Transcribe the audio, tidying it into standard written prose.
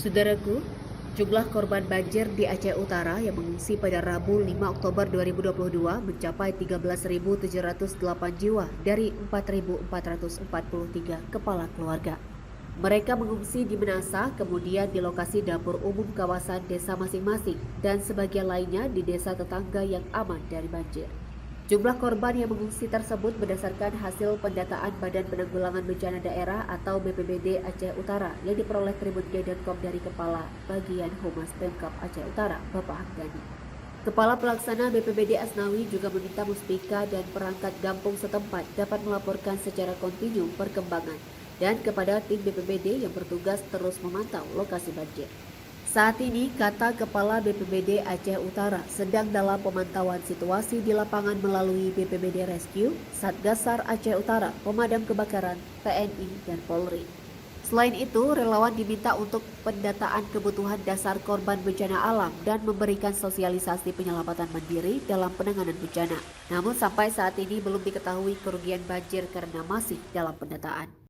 Saudaraku, jumlah korban banjir di Aceh Utara yang mengungsi pada Rabu 5 Oktober 2022 mencapai 13.708 jiwa dari 4.443 kepala keluarga. Mereka mengungsi di Menasa, kemudian di lokasi dapur umum kawasan desa masing-masing, dan sebagian lainnya di desa tetangga yang aman dari banjir. Jumlah korban yang mengungsi tersebut berdasarkan hasil pendataan Badan Penanggulangan Bencana Daerah atau BPBD Aceh Utara yang diperoleh Tribun.com dari Kepala Bagian Humas Pemkab Aceh Utara, Bapak Hamdani. Kepala Pelaksana BPBD Asnawi juga meminta Muspika dan perangkat Gampung setempat dapat melaporkan secara kontinu perkembangan dan kepada tim BPBD yang bertugas terus memantau lokasi banjir. Saat ini, kata Kepala BPBD Aceh Utara sedang dalam pemantauan situasi di lapangan melalui BPBD Rescue, Satgasar Aceh Utara, Pemadam Kebakaran, TNI, dan Polri. Selain itu, relawan diminta untuk pendataan kebutuhan dasar korban bencana alam dan memberikan sosialisasi penyelamatan mandiri dalam penanganan bencana. Namun sampai saat ini belum diketahui kerugian banjir karena masih dalam pendataan.